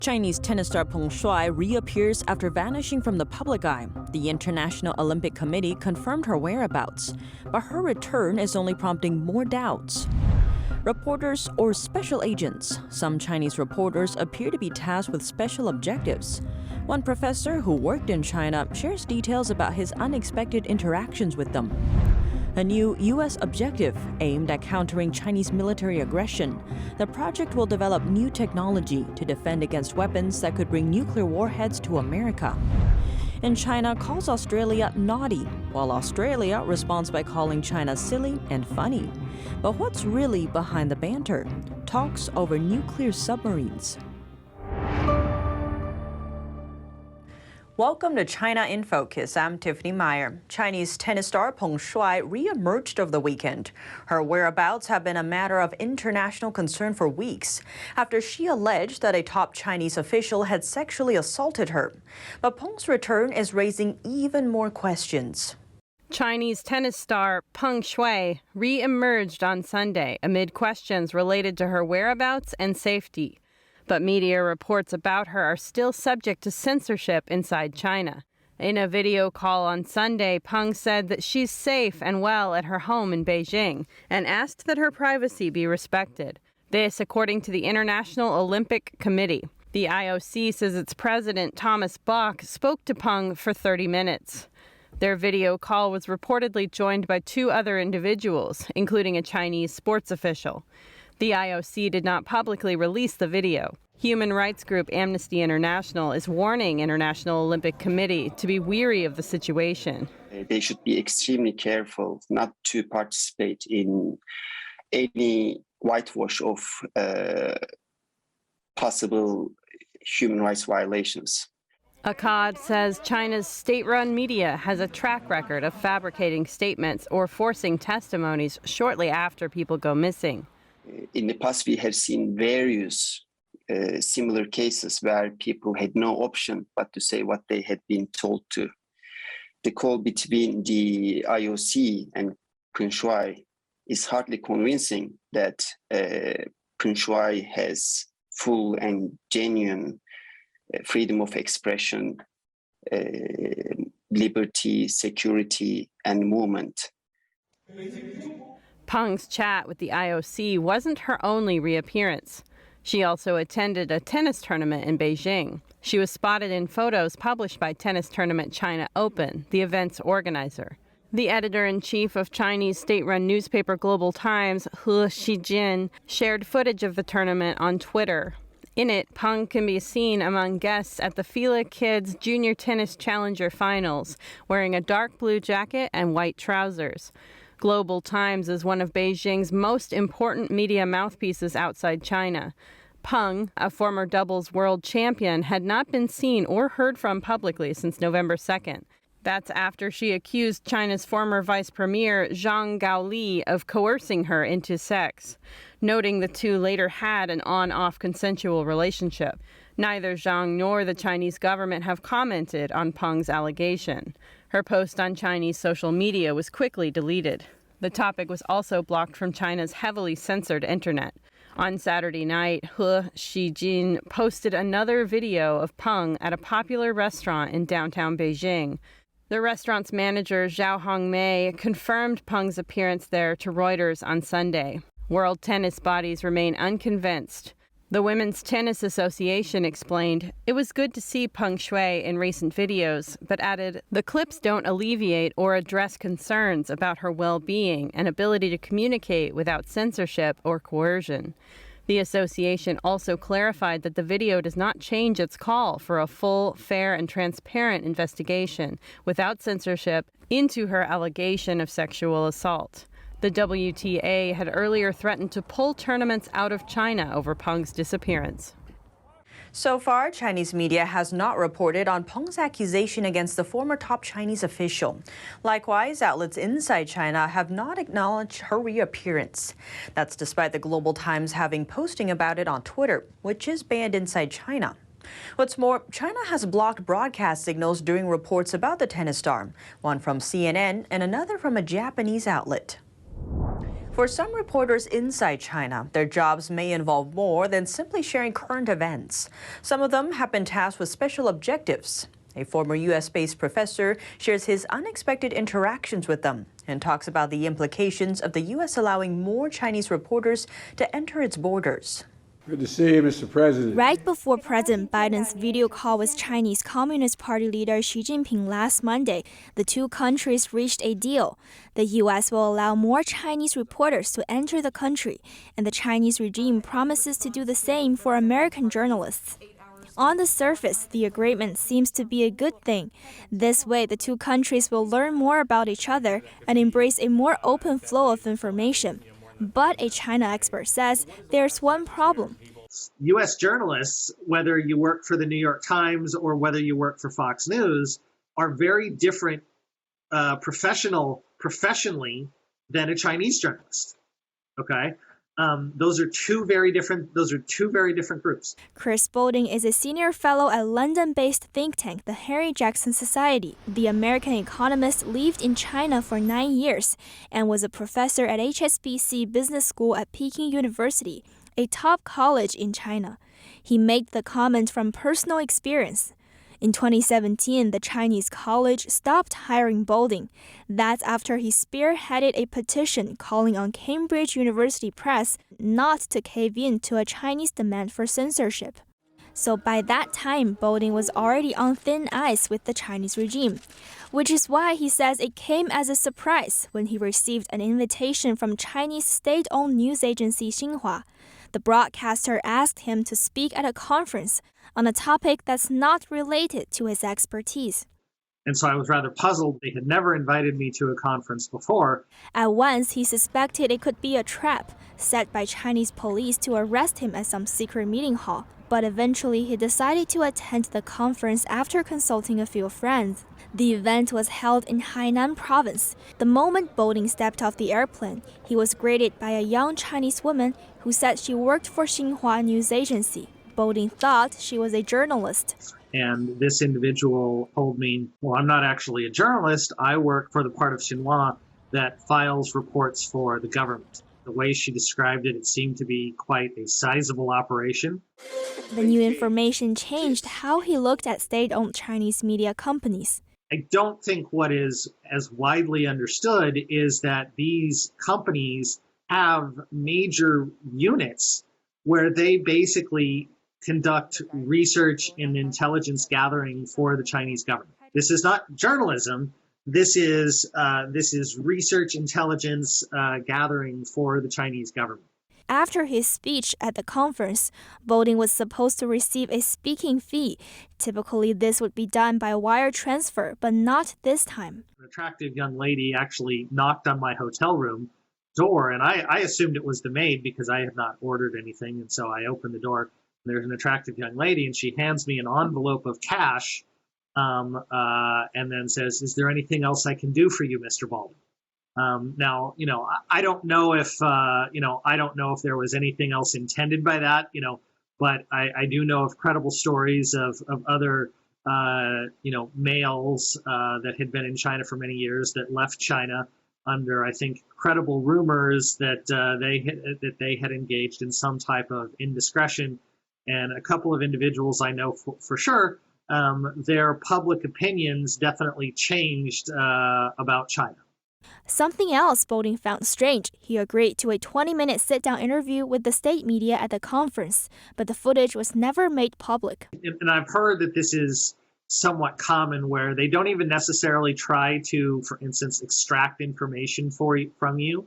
Chinese tennis star Peng Shuai reappears after vanishing from the public eye. The International Olympic Committee confirmed her whereabouts, but her return is only prompting more doubts. Reporters or special agents. Some Chinese reporters appear to be tasked with special objectives. One professor who worked in China shares details about his unexpected interactions with them. A new U.S. objective aimed at countering Chinese military aggression. The project will develop new technology to defend against weapons that could bring nuclear warheads to America. And China calls Australia naughty, while Australia responds by calling China silly and funny. But what's really behind the banter? Talks over nuclear submarines. Welcome to China in Focus. I'm Tiffany Meyer. Chinese tennis star Peng Shuai re-emerged over the weekend. Her whereabouts have been a matter of international concern for weeks after she alleged that a top Chinese official had sexually assaulted her. But Peng's return is raising even more questions. Chinese tennis star Peng Shuai re-emerged on Sunday amid questions related to her whereabouts and safety. But media reports about her are still subject to censorship inside China. In a video call on Sunday, Peng said that she's safe and well at her home in Beijing and asked that her privacy be respected. This, according to the International Olympic Committee. The IOC says its president, Thomas Bach, spoke to Peng for 30 minutes. Their video call was reportedly joined by two other individuals, including a Chinese sports official. The IOC did not publicly release the video. Human rights group Amnesty International is warning International Olympic Committee to be wary of the situation. They should be extremely careful not to participate in any whitewash of possible human rights violations. Akkad says China's state-run media has a track record of fabricating statements or forcing testimonies shortly after people go missing. In the past, we have seen various similar cases where people had no option but to say what they had been told to. The call between the IOC and Peng Shuai is hardly convincing that Peng Shuai has full and genuine freedom of expression, liberty, security, and movement. Peng's chat with the IOC wasn't her only reappearance. She also attended a tennis tournament in Beijing. She was spotted in photos published by tennis tournament China Open, the event's organizer. The editor-in-chief of Chinese state-run newspaper Global Times, He Xijin, shared footage of the tournament on Twitter. In it, Peng can be seen among guests at the FILA Kids Junior Tennis Challenger Finals, wearing a dark blue jacket and white trousers. Global Times is one of Beijing's most important media mouthpieces outside China. Peng, a former doubles world champion, had not been seen or heard from publicly since November 2nd. That's after she accused China's former vice premier, Zhang Gaoli, of coercing her into sex, noting the two later had an on-off consensual relationship. Neither Zhang nor the Chinese government have commented on Peng's allegation. Her post on Chinese social media was quickly deleted. The topic was also blocked from China's heavily censored internet. On Saturday night, He Xijin posted another video of Peng at a popular restaurant in downtown Beijing. The restaurant's manager, Zhao Hongmei, confirmed Peng's appearance there to Reuters on Sunday. World tennis bodies remain unconvinced. The Women's Tennis Association explained, "It was good to see Peng Shuai in recent videos," but added, "The clips don't alleviate or address concerns about her well-being and ability to communicate without censorship or coercion." The association also clarified that the video does not change its call for a full, fair, and transparent investigation without censorship into her allegation of sexual assault. The WTA had earlier threatened to pull tournaments out of China over Peng's disappearance. So far, Chinese media has not reported on Peng's accusation against the former top Chinese official. Likewise, outlets inside China have not acknowledged her reappearance. That's despite the Global Times having posting about it on Twitter, which is banned inside China. What's more, China has blocked broadcast signals during reports about the tennis star, one from CNN and another from a Japanese outlet. For For some reporters inside China, their jobs may involve more than simply sharing current events. Some of them have been tasked with special objectives. A former U.S.-based professor shares his unexpected interactions with them and talks about the implications of the U.S. allowing more Chinese reporters to enter its borders. Good to see you, Mr. President. Right before President Biden's video call with Chinese Communist Party leader Xi Jinping last Monday, the two countries reached a deal. The U.S. will allow more Chinese reporters to enter the country, and the Chinese regime promises to do the same for American journalists. On the surface, the agreement seems to be a good thing. This way, the two countries will learn more about each other and embrace a more open flow of information. But a China expert says there's one problem. U.S. journalists, whether you work for the New York Times or whether you work for Fox News, are very different professionally than a Chinese journalist. Okay, those are two very different groups. Chris Boulding is a senior fellow at London-based think tank, the Harry Jackson Society. The American economist lived in China for 9 years and was a professor at HSBC Business School at Peking University, a top college in China. He made the comment from personal experience. In 2017, the Chinese college stopped hiring Boulding. That's after he spearheaded a petition calling on Cambridge University Press not to cave in to a Chinese demand for censorship. So by that time, Boulding was already on thin ice with the Chinese regime, which is why he says it came as a surprise when he received an invitation from Chinese state-owned news agency Xinhua. The broadcaster asked him to speak at a conference on a topic that's not related to his expertise. And so I was rather puzzled. They had never invited me to a conference before. At once, he suspected it could be a trap set by Chinese police to arrest him at some secret meeting hall. But eventually, he decided to attend the conference after consulting a few friends. The event was held in Hainan province. The moment Boulding stepped off the airplane, he was greeted by a young Chinese woman who said she worked for Xinhua News Agency. Boulding thought she was a journalist. And this individual told me, well, I'm not actually a journalist. I work for the part of Xinhua that files reports for the government. The way she described it, it seemed to be quite a sizable operation. The new information changed how he looked at state-owned Chinese media companies. I don't think what is as widely understood is that these companies have major units where they basically conduct research and intelligence gathering for the Chinese government. This is not journalism. This is research intelligence gathering for the Chinese government. After his speech at the conference, Boulding was supposed to receive a speaking fee. Typically, this would be done by wire transfer, but not this time. An attractive young lady actually knocked on my hotel room door, and I assumed it was the maid because I had not ordered anything, and so I opened the door. There's an attractive young lady, and she hands me an envelope of cash and then says, "Is there anything else I can do for you, Mr. Boulding?" Now, I don't know if there was anything else intended by that, but I do know of credible stories of other, males that had been in China for many years that left China under, I think, credible rumors that they had engaged in some type of indiscretion. And a couple of individuals I know for sure, their public opinions definitely changed about China. Something else Boulding found strange. He agreed to a 20-minute sit-down interview with the state media at the conference, but the footage was never made public. And I've heard that this is somewhat common where they don't even necessarily try to, for instance, extract information from you.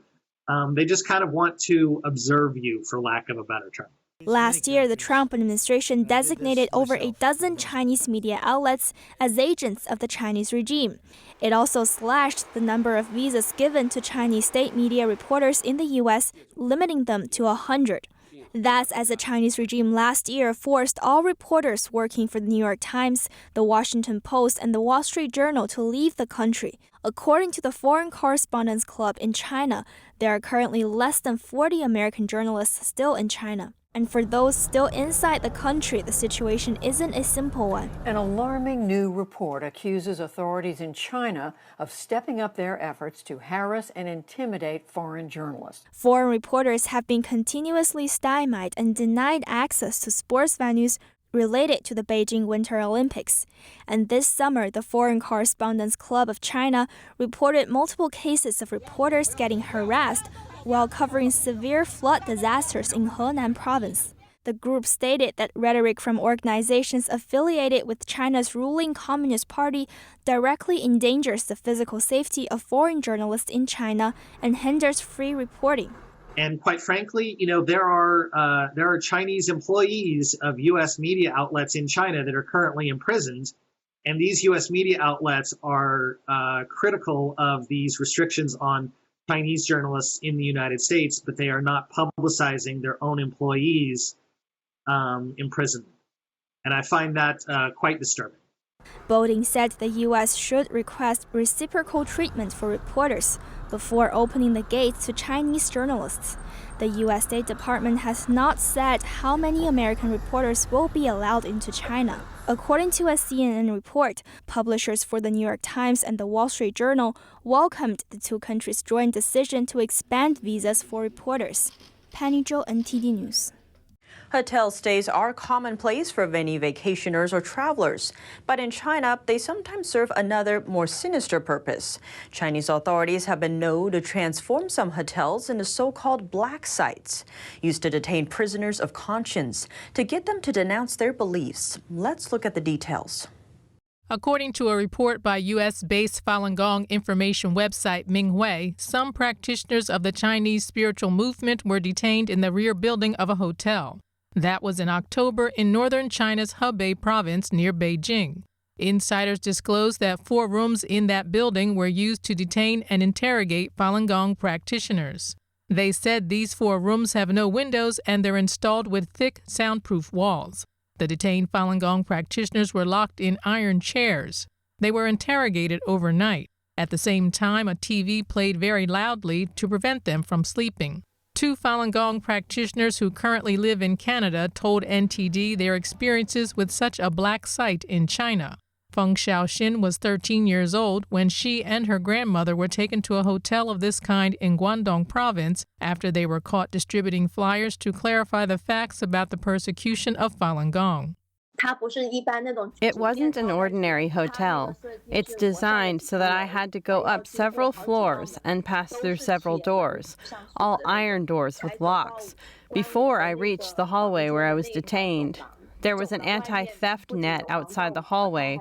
They just kind of want to observe you, for lack of a better term. Last year, the Trump administration designated over a dozen Chinese media outlets as agents of the Chinese regime. It also slashed the number of visas given to Chinese state media reporters in the U.S., limiting them to 100. That's as the Chinese regime last year forced all reporters working for the New York Times, the Washington Post, and the Wall Street Journal to leave the country. According to the Foreign Correspondents Club in China, there are currently less than 40 American journalists still in China. And for those still inside the country, the situation isn't a simple one. An alarming new report accuses authorities in China of stepping up their efforts to harass and intimidate foreign journalists. Foreign reporters have been continuously stymied and denied access to sports venues related to the Beijing Winter Olympics. And this summer, the Foreign Correspondents Club of China reported multiple cases of reporters getting harassed while covering severe flood disasters in Henan province. The group stated that rhetoric from organizations affiliated with China's ruling Communist Party directly endangers the physical safety of foreign journalists in China and hinders free reporting. And quite frankly, there are Chinese employees of U.S. media outlets in China that are currently imprisoned, and these U.S. media outlets are critical of these restrictions on Chinese journalists in the United States, but they are not publicizing their own employees' imprisonment. And I find that quite disturbing. Bolding said the U.S. should request reciprocal treatment for reporters before opening the gates to Chinese journalists. The U.S. State Department has not said how many American reporters will be allowed into China. According to a CNN report, publishers for the New York Times and the Wall Street Journal welcomed the two countries' joint decision to expand visas for reporters. Penny Zhou, NTD News. Hotel stays are commonplace for many vacationers or travelers. But in China, they sometimes serve another, more sinister purpose. Chinese authorities have been known to transform some hotels into so-called black sites, used to detain prisoners of conscience, to get them to denounce their beliefs. Let's look at the details. According to a report by U.S.-based Falun Gong information website Ming Hui, some practitioners of the Chinese spiritual movement were detained in the rear building of a hotel. That was in October in northern China's Hebei province near Beijing. Insiders disclosed that 4 rooms in that building were used to detain and interrogate Falun Gong practitioners. They said these 4 rooms have no windows and they're installed with thick, soundproof walls. The detained Falun Gong practitioners were locked in iron chairs. They were interrogated overnight. At the same time, a TV played very loudly to prevent them from sleeping. 2 Falun Gong practitioners who currently live in Canada told NTD their experiences with such a black site in China. Feng Shuai was 13 years old when she and her grandmother were taken to a hotel of this kind in Guangdong province after they were caught distributing flyers to clarify the facts about the persecution of Falun Gong. It wasn't an ordinary hotel. It's designed so that I had to go up several floors and pass through several doors, all iron doors with locks, before I reached the hallway where I was detained. There was an anti-theft net outside the hallway.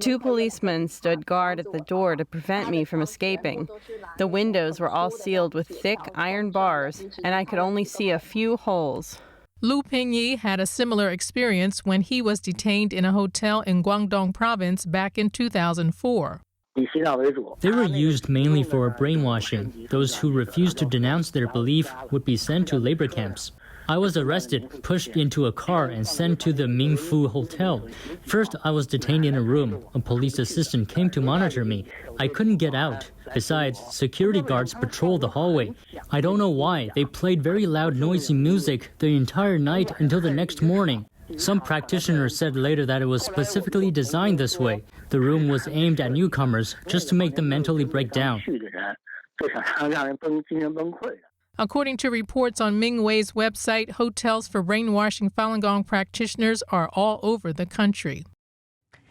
2 policemen stood guard at the door to prevent me from escaping. The windows were all sealed with thick iron bars, and I could only see a few holes. Lu Pingyi had a similar experience when he was detained in a hotel in Guangdong province back in 2004. They were used mainly for brainwashing. Those who refused to denounce their belief would be sent to labor camps. I was arrested, pushed into a car, and sent to the Mingfu Hotel. First, I was detained in a room. A police assistant came to monitor me. I couldn't get out. Besides, security guards patrolled the hallway. I don't know why. They played very loud, noisy music the entire night until the next morning. Some practitioners said later that it was specifically designed this way. The room was aimed at newcomers just to make them mentally break down. According to reports on Ming Wei's website, hotels for brainwashing Falun Gong practitioners are all over the country.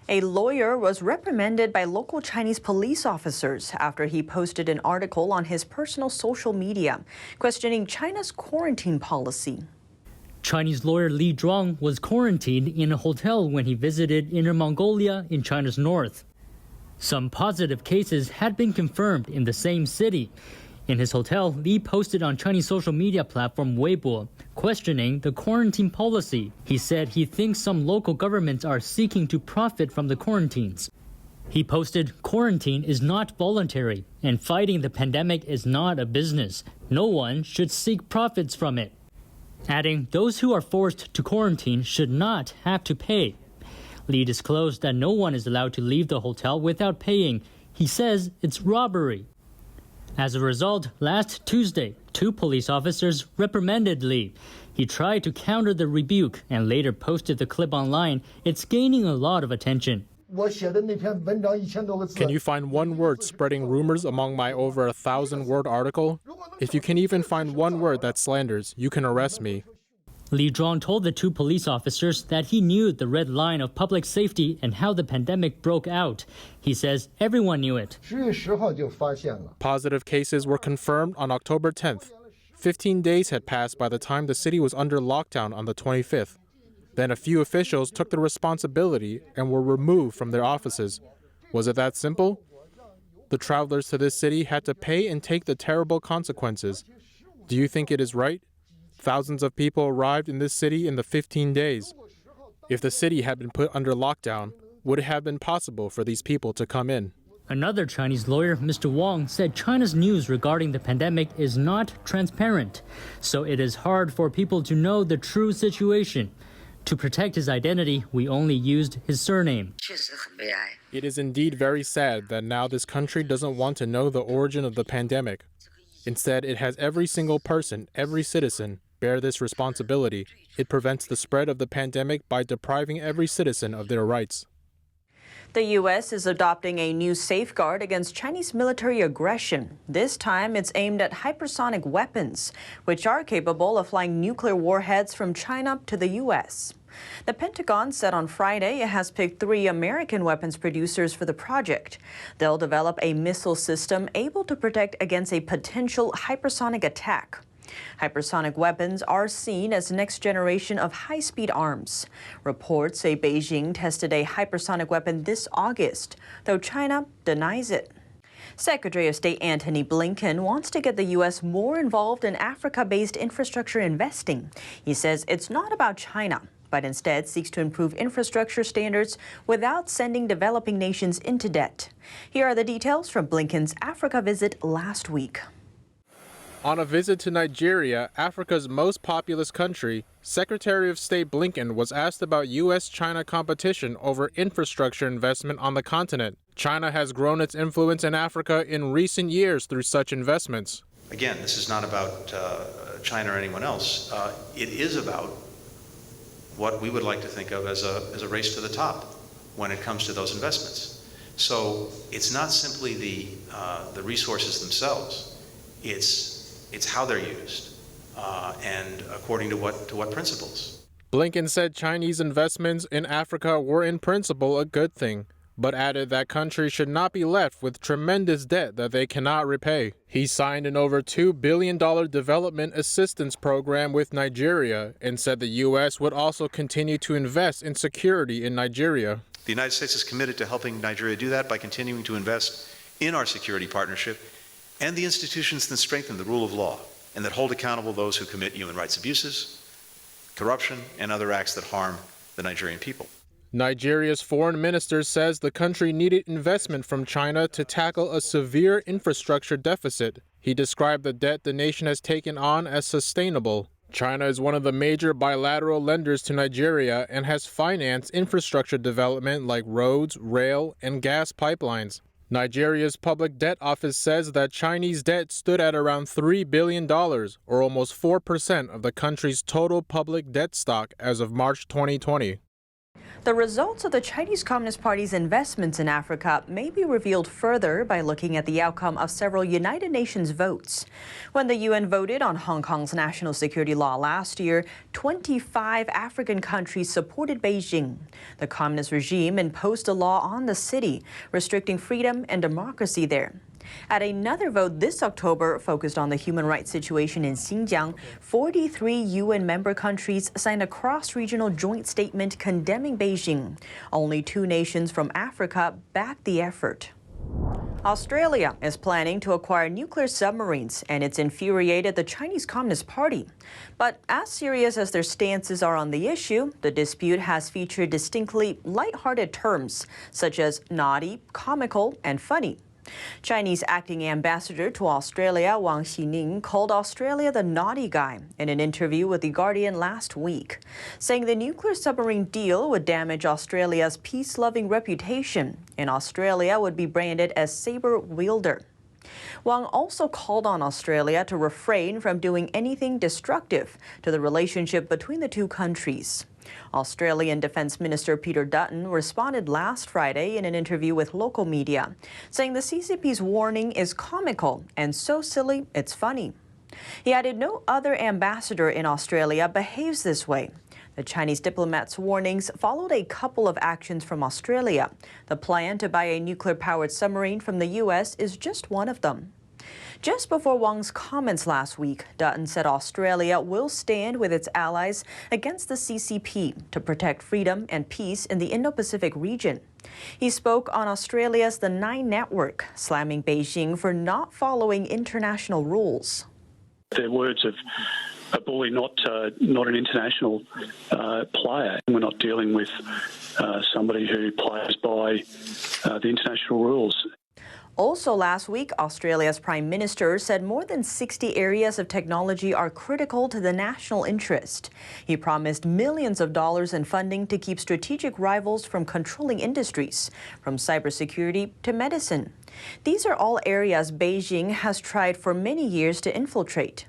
A lawyer was reprimanded by local Chinese police officers after he posted an article on his personal social media questioning China's quarantine policy. Chinese lawyer Li Zhuang was quarantined in a hotel when he visited Inner Mongolia in China's north. Some positive cases had been confirmed in the same city. In his hotel, Li posted on Chinese social media platform Weibo, questioning the quarantine policy. He said he thinks some local governments are seeking to profit from the quarantines. He posted, "Quarantine is not voluntary, and fighting the pandemic is not a business. No one should seek profits from it." Adding, those who are forced to quarantine should not have to pay. Li disclosed that no one is allowed to leave the hotel without paying. He says it's robbery. As a result, last Tuesday, 2 police officers reprimanded Li. He tried to counter the rebuke and later posted the clip online. It's gaining a lot of attention. Can you find one word spreading rumors among my over 1,000-word article? If you can even find one word that slanders, you can arrest me. Li Zhuang told the two police officers that he knew the red line of public safety and how the pandemic broke out. He says everyone knew it. Positive cases were confirmed on October 10th. 15 days had passed by the time the city was under lockdown on the 25th. Then a few officials took the responsibility and were removed from their offices. Was it that simple? The travelers to this city had to pay and take the terrible consequences. Do you think it is right? Thousands of people arrived in this city in the 15 days. If the city had been put under lockdown, would it have been possible for these people to come in? Another Chinese lawyer, Mr. Wang, said China's news regarding the pandemic is not transparent, so it is hard for people to know the true situation. To protect his identity, we only used his surname. It is indeed very sad that now this country doesn't want to know the origin of the pandemic. Instead, it has every single person, every citizen, bear this responsibility. It prevents the spread of the pandemic by depriving every citizen of their rights. The U.S. is adopting a new safeguard against Chinese military aggression. This time, it's aimed at hypersonic weapons, which are capable of flying nuclear warheads from China to the U.S. The Pentagon said on Friday it has picked 3 American weapons producers for the project. They'll develop a missile system able to protect against a potential hypersonic attack. Hypersonic weapons are seen as the next generation of high-speed arms. Reports say Beijing tested a hypersonic weapon this August, though China denies it. Secretary of State Antony Blinken wants to get the U.S. more involved in Africa-based infrastructure investing. He says it's not about China, but instead seeks to improve infrastructure standards without sending developing nations into debt. Here are the details from Blinken's Africa visit last week. On a visit to Nigeria, Africa's most populous country, Secretary of State Blinken was asked about U.S.-China competition over infrastructure investment on the continent. China has grown its influence in Africa in recent years through such investments. Again, this is not about China or anyone else. It is about what we would like to think of as a race to the top when it comes to those investments. So it's not simply the resources themselves. It's how they're used and according to what principles. Blinken said Chinese investments in Africa were in principle a good thing, but added that countries should not be left with tremendous debt that they cannot repay. He signed an over $2 billion development assistance program with Nigeria and said the U.S. would also continue to invest in security in Nigeria. The United States is committed to helping Nigeria do that by continuing to invest in our security partnership and the institutions that strengthen the rule of law and that hold accountable those who commit human rights abuses, corruption, and other acts that harm the Nigerian people. Nigeria's foreign minister says the country needed investment from China to tackle a severe infrastructure deficit. He described the debt the nation has taken on as sustainable. China is one of the major bilateral lenders to Nigeria and has financed infrastructure development like roads, rail, and gas pipelines. Nigeria's public debt office says that Chinese debt stood at around $3 billion, or almost 4% of the country's total public debt stock as of March 2020. The results of the Chinese Communist Party's investments in Africa may be revealed further by looking at the outcome of several United Nations votes. When the UN voted on Hong Kong's national security law last year, 25 African countries supported Beijing. The communist regime imposed a law on the city, restricting freedom and democracy there. At another vote this October focused on the human rights situation in Xinjiang, 43 UN member countries signed a cross-regional joint statement condemning Beijing. Only 2 nations from Africa backed the effort. Australia is planning to acquire nuclear submarines, and it's infuriated the Chinese Communist Party. But as serious as their stances are on the issue, the dispute has featured distinctly lighthearted terms, such as naughty, comical, and funny. Chinese acting ambassador to Australia, Wang Xining, called Australia the naughty guy in an interview with The Guardian last week, saying the nuclear submarine deal would damage Australia's peace-loving reputation, and Australia would be branded as saber wielder. Wang also called on Australia to refrain from doing anything destructive to the relationship between the two countries. Australian Defence Minister Peter Dutton responded last Friday in an interview with local media, saying the CCP's warning is comical and so silly it's funny. He added no other ambassador in Australia behaves this way. The Chinese diplomat's warnings followed a couple of actions from Australia. The plan to buy a nuclear-powered submarine from the U.S. is just one of them. Just before Wang's comments last week, Dutton said Australia will stand with its allies against the CCP to protect freedom and peace in the Indo-Pacific region. He spoke on Australia's The Nine Network, slamming Beijing for not following international rules. They're words of a bully, not an international player. We're not dealing with somebody who plays by the international rules. Also last week, Australia's Prime Minister said more than 60 areas of technology are critical to the national interest. He promised millions of dollars in funding to keep strategic rivals from controlling industries, from cybersecurity to medicine. These are all areas Beijing has tried for many years to infiltrate.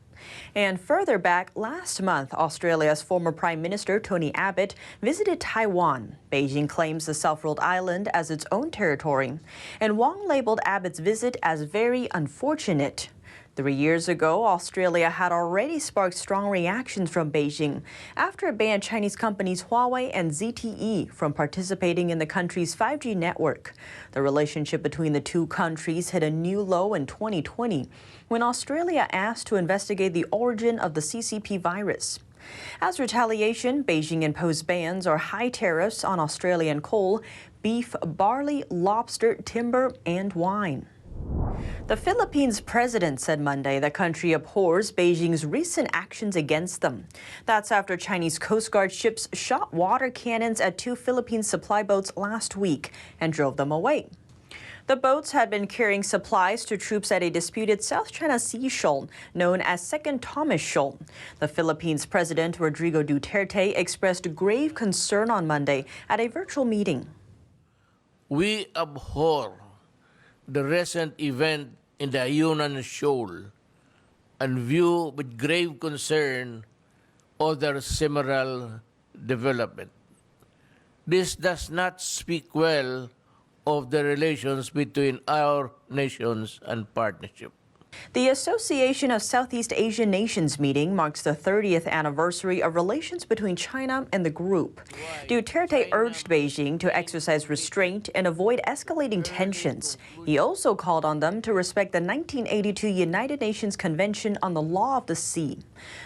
And further back, last month, Australia's former Prime Minister Tony Abbott visited Taiwan. Beijing claims the self-ruled island as its own territory. And Wang labeled Abbott's visit as very unfortunate. 3 years ago, Australia had already sparked strong reactions from Beijing after it banned Chinese companies Huawei and ZTE from participating in the country's 5G network. The relationship between the two countries hit a new low in 2020 when Australia asked to investigate the origin of the CCP virus. As retaliation, Beijing imposed bans or high tariffs on Australian coal, beef, barley, lobster, timber, and wine. The Philippines president said Monday the country abhors Beijing's recent actions against them. That's after Chinese Coast Guard ships shot water cannons at 2 Philippine supply boats last week and drove them away. The boats had been carrying supplies to troops at a disputed South China Sea shoal known as Second Thomas Shoal. The Philippines President Rodrigo Duterte expressed grave concern on Monday at a virtual meeting. We abhor the recent event in the Ayunan Shoal and view with grave concern other similar development. This does not speak well of the relations between our nations and partnership. The Association of Southeast Asian Nations meeting marks the 30th anniversary of relations between China and the group. Duterte urged Beijing to exercise restraint and avoid escalating tensions. He also called on them to respect the 1982 United Nations Convention on the Law of the Sea.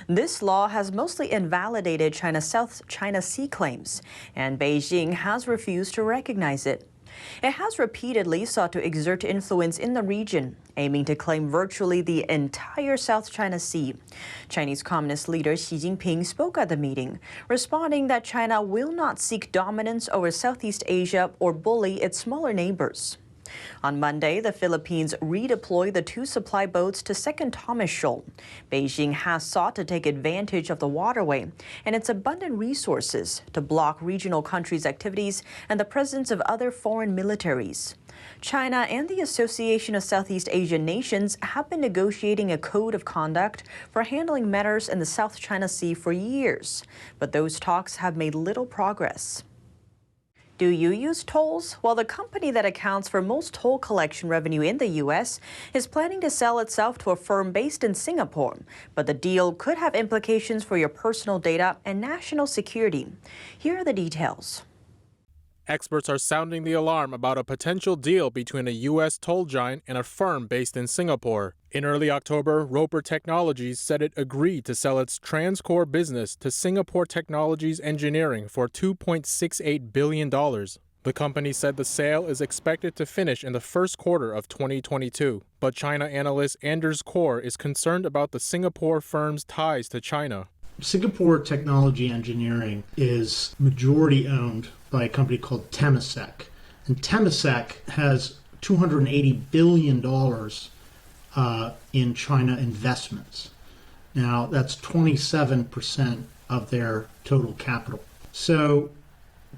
This law has mostly invalidated China's South China Sea claims, and Beijing has refused to recognize it. It has repeatedly sought to exert influence in the region, aiming to claim virtually the entire South China Sea. Chinese Communist leader Xi Jinping spoke at the meeting, responding that China will not seek dominance over Southeast Asia or bully its smaller neighbors. On Monday, the Philippines redeployed the 2 supply boats to Second Thomas Shoal. Beijing has sought to take advantage of the waterway and its abundant resources to block regional countries' activities and the presence of other foreign militaries. China and the Association of Southeast Asian Nations have been negotiating a code of conduct for handling matters in the South China Sea for years, but those talks have made little progress. Do you use tolls? Well, the company that accounts for most toll collection revenue in the U.S. is planning to sell itself to a firm based in Singapore. But the deal could have implications for your personal data and national security. Here are the details. Experts are sounding the alarm about a potential deal between a U.S. toll giant and a firm based in Singapore. In early October, Roper Technologies said it agreed to sell its TransCore business to Singapore Technologies Engineering for $2.68 billion. The company said the sale is expected to finish in the first quarter of 2022. But China analyst Anders Kaur is concerned about the Singapore firm's ties to China. Singapore Technology Engineering is majority owned by a company called Temasek. And Temasek has $280 billion in China investments. Now, that's 27% of their total capital. So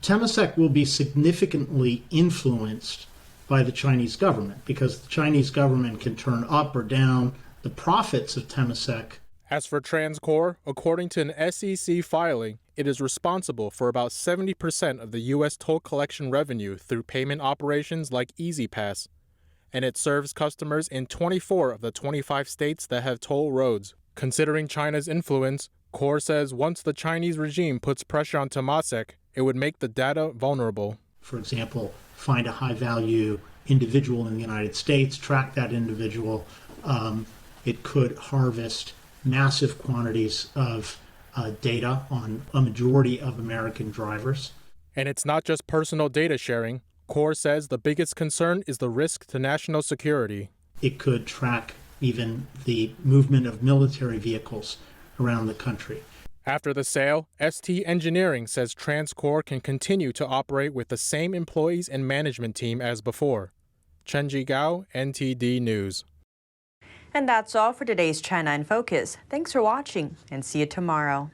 Temasek will be significantly influenced by the Chinese government, because the Chinese government can turn up or down the profits of Temasek. As for TransCore, according to an SEC filing, it is responsible for about 70% of the U.S. toll collection revenue through payment operations like EasyPass, and it serves customers in 24 of the 25 states that have toll roads. Considering China's influence, Core says once the Chinese regime puts pressure on Temasek, it would make the data vulnerable. For example, find a high-value individual in the United States, track that individual. It could harvest massive quantities of data on a majority of American drivers. And it's not just personal data sharing. Core says the biggest concern is the risk to national security. It could track even the movement of military vehicles around the country. After the sale, ST Engineering says TransCore can continue to operate with the same employees and management team as before. Chenji Gao, NTD News. And that's all for today's China in Focus. Thanks for watching and see you tomorrow.